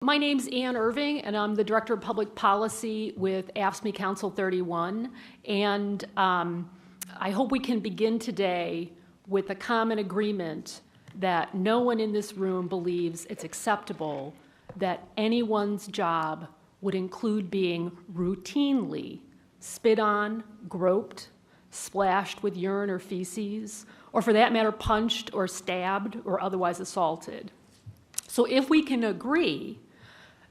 My name's Ann Irving, and I'm the Director of Public Policy with AFSCME Council 31. And I hope we can begin today with a common agreement that no one in this room believes it's acceptable that anyone's job would include being routinely spit on, groped, splashed with urine or feces, or for that matter, punched or stabbed or otherwise assaulted. So if we can agree,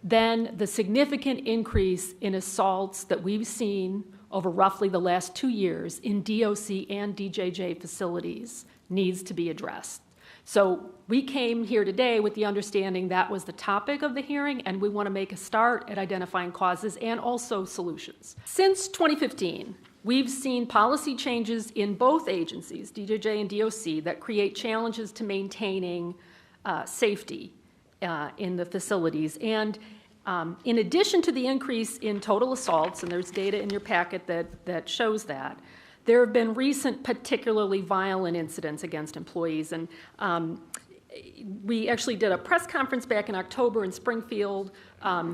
then the significant increase in assaults that we've seen over roughly the last 2 years in DOC and DJJ facilities needs to be addressed. So we came here today with the understanding that was the topic of the hearing, and we want to make a start at identifying causes and also solutions. Since 2015, we've seen policy changes in both agencies, DJJ and DOC, that create challenges to maintaining safety in the facilities. And in addition to the increase in total assaults, and there's data in your packet that shows that, there have been recent particularly violent incidents against employees. And we actually did a press conference back in October in Springfield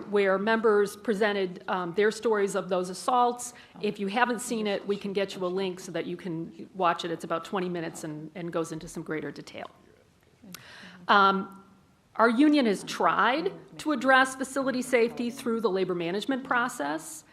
where members presented their stories of those assaults. If you haven't seen it, we can get you a link so that you can watch it. It's about 20 minutes and goes into some greater detail. Our union has tried to address facility safety through the labor management process.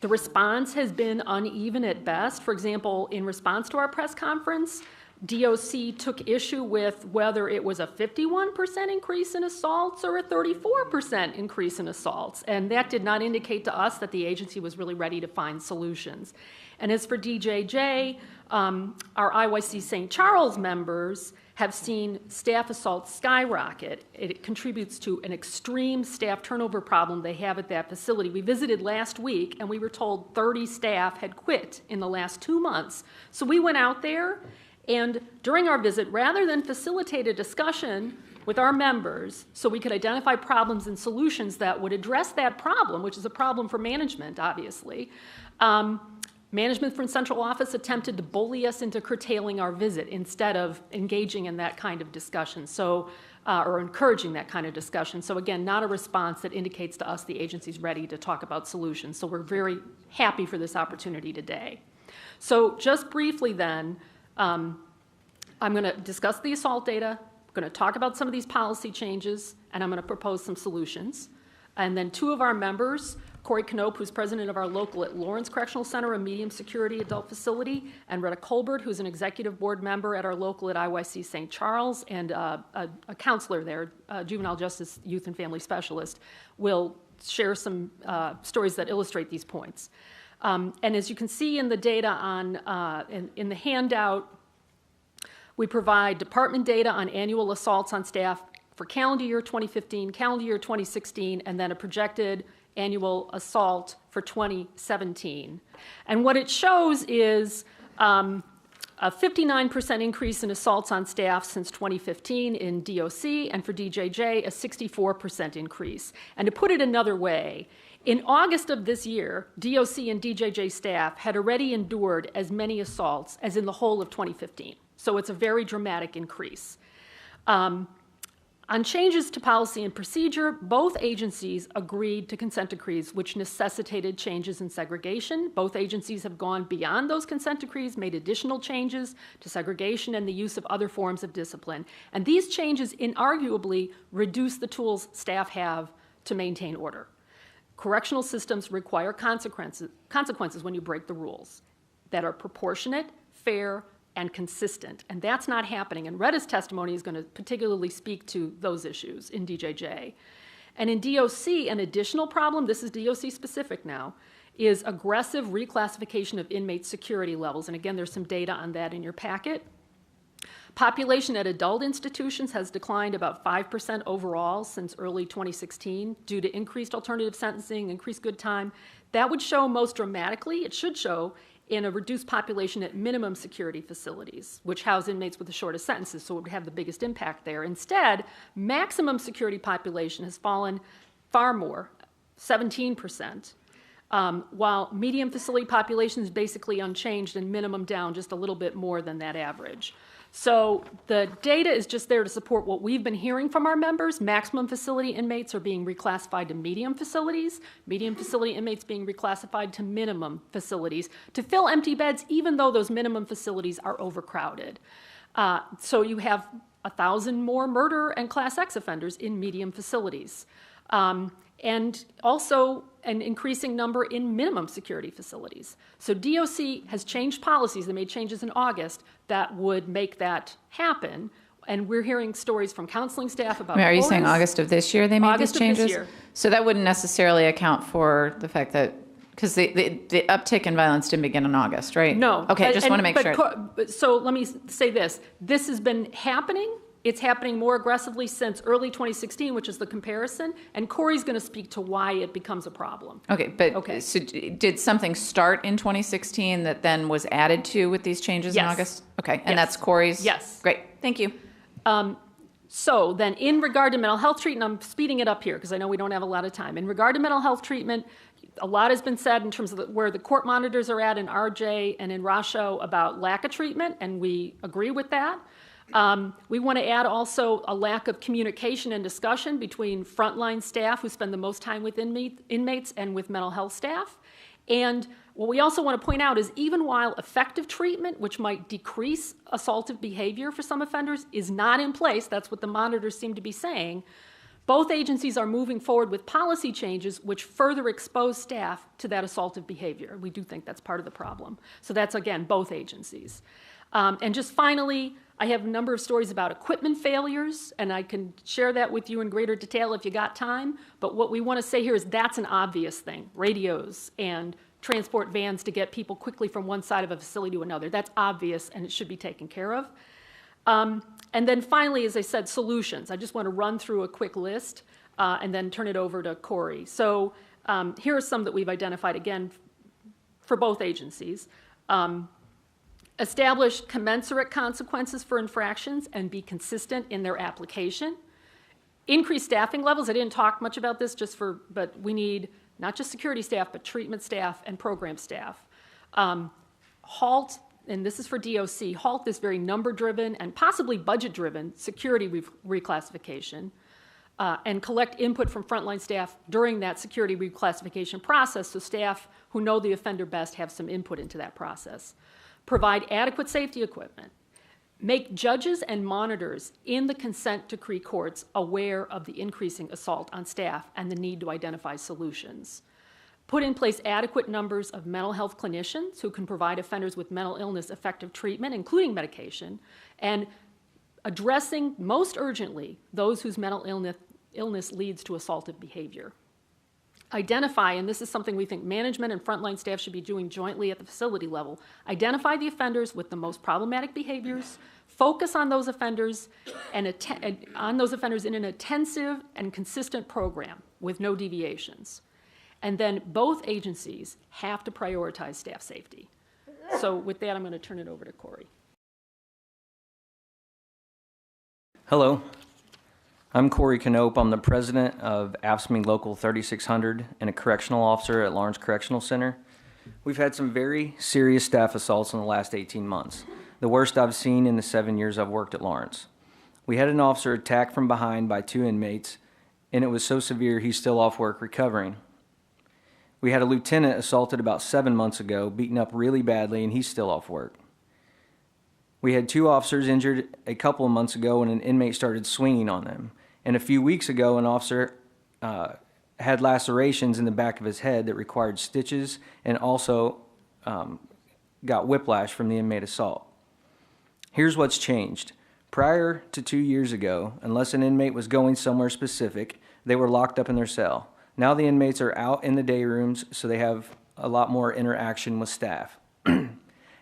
The response has been uneven at best. For example, in response to our press conference, DOC took issue with whether it was a 51% increase in assaults or a 34% increase in assaults. And that did not indicate to us that the agency was really ready to find solutions. And as for DJJ, our IYC St. Charles members have seen staff assaults skyrocket. It contributes to an extreme staff turnover problem they have at that facility. We visited last week, and we were told 30 staff had quit in the last 2 months. So we went out there, and during our visit, rather than facilitate a discussion with our members so we could identify problems and solutions that would address that problem, which is a problem for management, obviously, management from central office attempted to bully us into curtailing our visit instead of engaging in that kind of discussion, or encouraging that kind of discussion. So again, not a response that indicates to us the agency's ready to talk about solutions. So we're very happy for this opportunity today. So just briefly then, I'm going to discuss the assault data, I'm going to talk about some of these policy changes, and I'm going to propose some solutions. And then two of our members, Knop, who's president of our local at Lawrence Correctional Center, a medium security adult facility, and Retta Colbert, who's an executive board member at our local at IYC St. Charles, and a counselor there, a juvenile justice youth and family specialist, will share some stories that illustrate these points. And as you can see in the data in the handout, we provide department data on annual assaults on staff for calendar year 2015, calendar year 2016, and then a projected annual assault for 2017. And what it shows is a 59% increase in assaults on staff since 2015 in DOC, and for DJJ, a 64% increase. And to put it another way, in August of this year, DOC and DJJ staff had already endured as many assaults as in the whole of 2015. So it's a very dramatic increase. On changes to policy and procedure, both agencies agreed to consent decrees which necessitated changes in segregation. Both agencies have gone beyond those consent decrees, made additional changes to segregation and the use of other forms of discipline. And these changes inarguably reduce the tools staff have to maintain order. Correctional systems require consequences when you break the rules that are proportionate, fair, and consistent, and that's not happening. And Retta's testimony is going to particularly speak to those issues in DJJ. And in DOC, an additional problem, this is DOC specific now, is aggressive reclassification of inmate security levels. And again, there's some data on that in your packet. Population at adult institutions has declined about 5% overall since early 2016 due to increased alternative sentencing, increased good time. That would show most dramatically, it should show, in a reduced population at minimum security facilities, which house inmates with the shortest sentences, so it would have the biggest impact there. Instead, maximum security population has fallen far more, 17%, while medium facility population is basically unchanged and minimum down just a little bit more than that average. So the data is just there to support what we've been hearing from our members. Maximum facility inmates are being reclassified to medium facilities, medium facility inmates being reclassified to minimum facilities to fill empty beds, even though those minimum facilities are overcrowded. So you have 1,000 more murder and Class X offenders in medium facilities. And also an increasing number in minimum security facilities. So DOC has changed policies. They made changes in August that would make that happen. And we're hearing stories from counseling staff about Are you quotas. saying August of this year they made August these changes? of this year. So that wouldn't necessarily account for the fact that, because the uptick in violence didn't begin in August, right? No. Okay, just want to make sure. So let me say this. This has been happening. It's happening more aggressively since early 2016, which is the comparison, and Corey's going to speak to why it becomes a problem. Okay, but so did something start in 2016 that then was added to with these changes in August? Okay, and that's Corey's? Yes. Great, thank you. So then in regard to mental health treatment, I'm speeding it up here because I know we don't have a lot of time. In regard to mental health treatment, a lot has been said in terms of where the court monitors are at in RJ and in Rasho about lack of treatment, and we agree with that. We want to add also a lack of communication and discussion between frontline staff who spend the most time with inmates and with mental health staff. And what we also want to point out is even while effective treatment, which might decrease assaultive behavior for some offenders, is not in place, that's what the monitors seem to be saying, both agencies are moving forward with policy changes which further expose staff to that assaultive behavior. We do think that's part of the problem. So that's, again, both agencies. And just finally, I have a number of stories about equipment failures, and I can share that with you in greater detail if you got time. But what we want to say here is that's an obvious thing. Radios and transport vans to get people quickly from one side of a facility to another. That's obvious, and it should be taken care of. And then finally, as I said, solutions. I just want to run through a quick list and then turn it over to Corey. So here are some that we've identified, again, for both agencies. Establish commensurate consequences for infractions and be consistent in their application. Increase staffing levels. I didn't talk much about this, but we need not just security staff, but treatment staff and program staff. Halt, and this is for DOC, halt this very number-driven and possibly budget-driven security reclassification and collect input from frontline staff during that security reclassification process so staff who know the offender best have some input into that process. Provide adequate safety equipment. Make judges and monitors in the consent decree courts aware of the increasing assault on staff and the need to identify solutions. Put in place adequate numbers of mental health clinicians who can provide offenders with mental illness effective treatment, including medication, and addressing most urgently those whose mental illness leads to assaultive behavior. Identify, and this is something we think management and frontline staff should be doing jointly at the facility level, identify the offenders with the most problematic behaviors, focus on those offenders and on those offenders in an intensive and consistent program with no deviations. And then both agencies have to prioritize staff safety. So with that, I'm going to turn it over to Corey. Hello. I'm Corey Knop. I'm the president of AFSCME Local 3600 and a correctional officer at Lawrence Correctional Center. We've had some very serious staff assaults in the last 18 months, the worst I've seen in the 7 years I've worked at Lawrence. We had an officer attacked from behind by 2 inmates, and it was so severe he's still off work recovering. We had a lieutenant assaulted about 7 months ago, beaten up really badly, and he's still off work. We had 2 officers injured a couple of months ago when an inmate started swinging on them. And a few weeks ago, an officer had lacerations in the back of his head that required stitches and also got whiplash from the inmate assault. Here's what's changed. Prior to 2 years ago, unless an inmate was going somewhere specific, they were locked up in their cell. Now the inmates are out in the day rooms, so they have a lot more interaction with staff.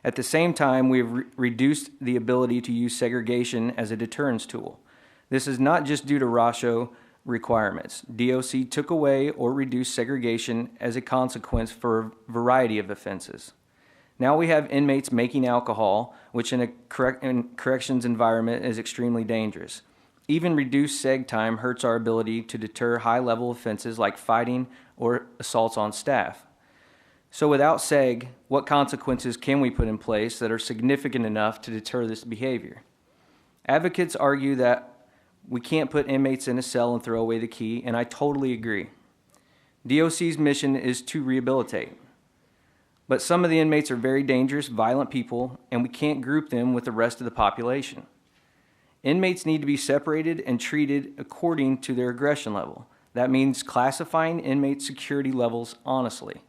At the same time, we've reduced the ability to use segregation as a deterrence tool. This is not just due to Rasho requirements. DOC took away or reduced segregation as a consequence for a variety of offenses. Now we have inmates making alcohol, which in a corrections environment is extremely dangerous. Even reduced seg time hurts our ability to deter high-level offenses like fighting or assaults on staff. So without seg, what consequences can we put in place that are significant enough to deter this behavior? Advocates argue that we can't put inmates in a cell and throw away the key, and I totally agree. DOC's mission is to rehabilitate. But some of the inmates are very dangerous, violent people, and we can't group them with the rest of the population. Inmates need to be separated and treated according to their aggression level. That means classifying inmate security levels honestly.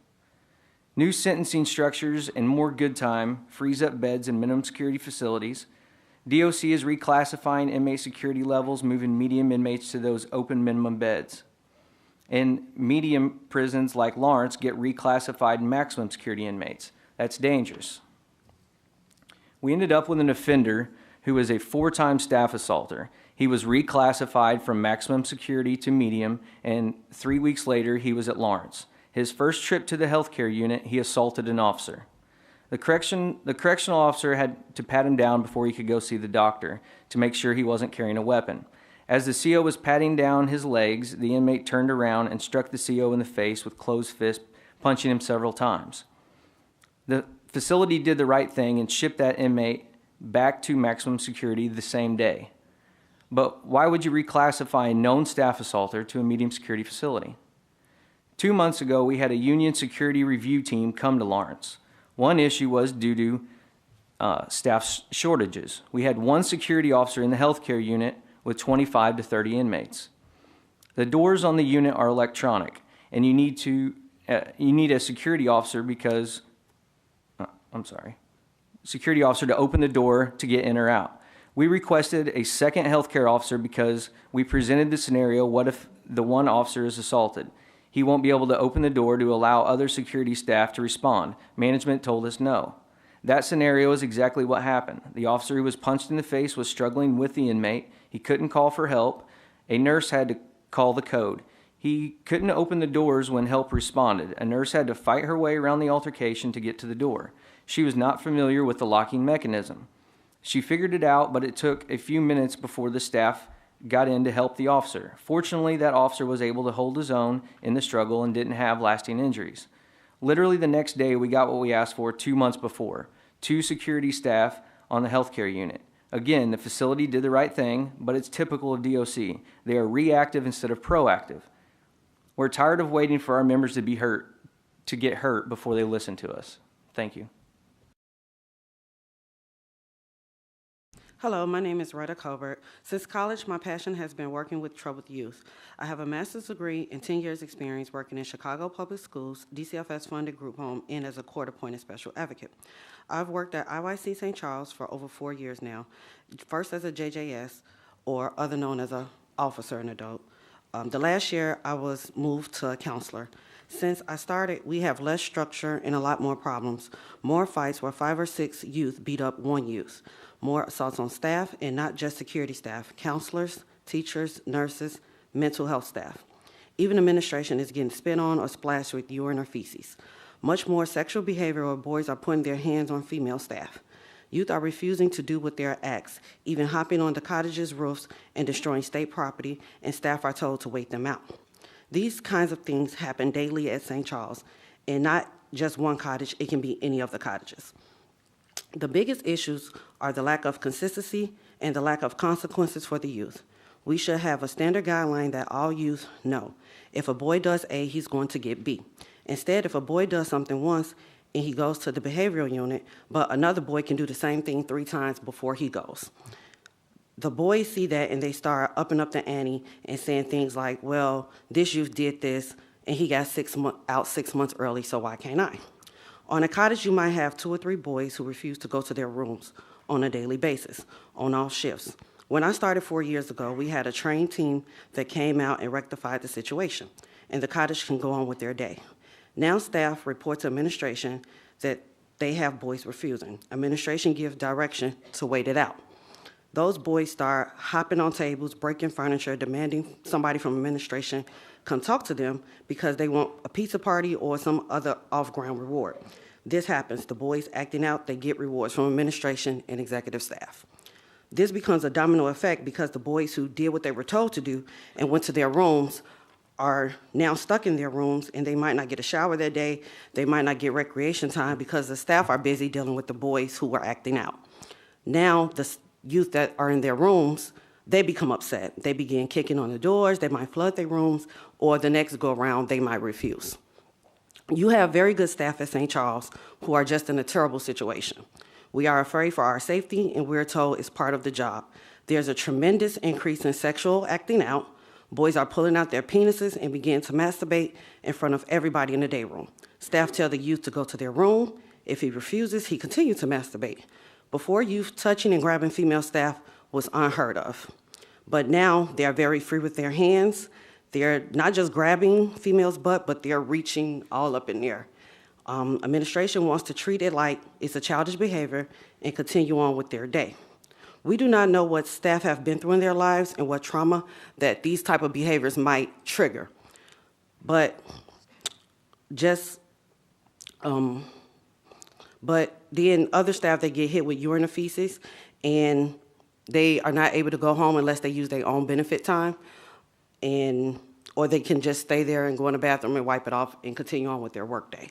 New sentencing structures and more good time frees up beds in minimum security facilities. DOC is reclassifying inmate security levels, moving medium inmates to those open minimum beds. And medium prisons like Lawrence get reclassified maximum security inmates. That's dangerous. We ended up with an offender who was a 4-time staff assaulter. He was reclassified from maximum security to medium, and 3 weeks later, he was at Lawrence. His first trip to the healthcare unit, he assaulted an officer. The correctional officer had to pat him down before he could go see the doctor to make sure he wasn't carrying a weapon. As the CO was patting down his legs, the inmate turned around and struck the CO in the face with closed fist, punching him several times. The facility did the right thing and shipped that inmate back to maximum security the same day. But why would you reclassify a known staff assaulter to a medium security facility? 2 months ago, we had a union security review team come to Lawrence. One issue was due to staff shortages. We had one security officer in the healthcare unit with 25 to 30 inmates. The doors on the unit are electronic, and you need a security officer security officer to open the door to get in or out. We requested a second healthcare officer because we presented the scenario, what if the one officer is assaulted? He won't be able to open the door to allow other security staff to respond. Management told us no. That scenario is exactly what happened. The officer who was punched in the face was struggling with the inmate. He couldn't call for help. A nurse had to call the code. He couldn't open the doors when help responded. A nurse had to fight her way around the altercation to get to the door. She was not familiar with the locking mechanism. She figured it out, but it took a few minutes before the staff got in to help the officer. Fortunately, that officer was able to hold his own in the struggle and didn't have lasting injuries. Literally the next day, we got what we asked for 2 months before, 2 security staff on the healthcare unit. Again, the facility did the right thing, but it's typical of DOC. They are reactive instead of proactive. We're tired of waiting for our members to get hurt before they listen to us. Thank you. Hello, my name is Retta, Colbert. Since college, my passion has been working with troubled youth. I have a master's degree and 10 years experience working in Chicago Public Schools, DCFS-funded group home, and as a court-appointed special advocate. I've worked at IYC St. Charles for over 4 years now, first as a JJS, or other known as an officer and adult. The last year, I was moved to a counselor. Since I started, we have less structure and a lot more problems. More fights where 5 or 6 youth beat up one youth. More assaults on staff, and not just security staff, counselors, teachers, nurses, mental health staff. Even administration is getting spit on or splashed with urine or feces. Much more sexual behavior where boys are putting their hands on female staff. Youth are refusing to do what they're asked, even hopping on the cottages' roofs and destroying state property, and staff are told to wait them out. These kinds of things happen daily at St. Charles, and not just one cottage, it can be any of the cottages. The biggest issues are the lack of consistency and the lack of consequences for the youth. We should have a standard guideline that all youth know. If a boy does A, he's going to get B. Instead, if a boy does something once and he goes to the behavioral unit, but another boy can do the same thing 3 times before he goes. The boys see that and they start upping up the ante and saying things like, well, this youth did this and he got 6 months early, so why can't I? On a cottage, you might have 2 or 3 boys who refuse to go to their rooms on a daily basis, on all shifts. When I started 4 years ago, we had a trained team that came out and rectified the situation, and the cottage can go on with their day. Now staff report to administration that they have boys refusing. Administration gives direction to wait it out. Those boys start hopping on tables, breaking furniture, demanding somebody from administration come talk to them because they want a pizza party or some other off-ground reward. This happens. The boys acting out, they get rewards from administration and executive staff. This becomes a domino effect because the boys who did what they were told to do and went to their rooms are now stuck in their rooms, and they might not get a shower that day. They might not get recreation time because the staff are busy dealing with the boys who are acting out. Now youth that are in their rooms, they become upset. They begin kicking on the doors, they might flood their rooms, or the next go around, they might refuse. You have very good staff at St. Charles who are just in a terrible situation. We are afraid for our safety, and we're told it's part of the job. There's a tremendous increase in sexual acting out. Boys are pulling out their penises and begin to masturbate in front of everybody in the day room. Staff tell the youth to go to their room. If he refuses, he continues to masturbate. Before, youth touching and grabbing female staff was unheard of. But now they're very free with their hands. They're not just grabbing females' butt, but they're reaching all up in there. Administration wants to treat it like it's a childish behavior and continue on with their day. We do not know what staff have been through in their lives and what trauma that these type of behaviors might trigger. But then other staff, they get hit with urine or feces, and they are not able to go home unless they use their own benefit time, or they can just stay there and go in the bathroom and wipe it off and continue on with their workday.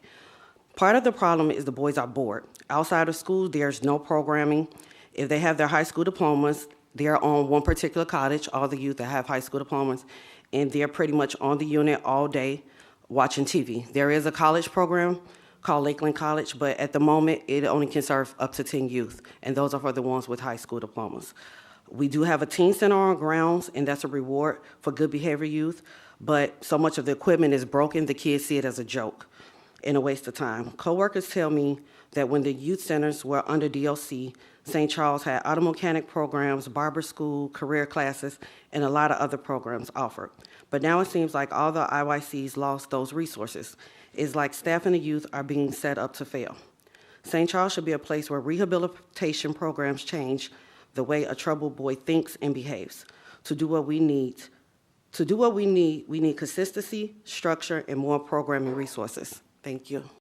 Part of the problem is the boys are bored. Outside of school, there's no programming. If they have their high school diplomas, they're on one particular college, all the youth that have high school diplomas, and they're pretty much on the unit all day watching TV. There is a college program called Lakeland College, but at the moment, it only can serve up to 10 youth, and those are for the ones with high school diplomas. We do have a teen center on grounds, and that's a reward for good behavior youth, but so much of the equipment is broken, the kids see it as a joke and a waste of time. Coworkers tell me that when the youth centers were under DLC, St. Charles had auto mechanic programs, barber school, career classes, and a lot of other programs offered. But now it seems like all the IYCs lost those resources. It's like staff and the youth are being set up to fail. St. Charles should be a place where rehabilitation programs change the way a troubled boy thinks and behaves. To do what we need, we need consistency, structure, and more programming resources. Thank you.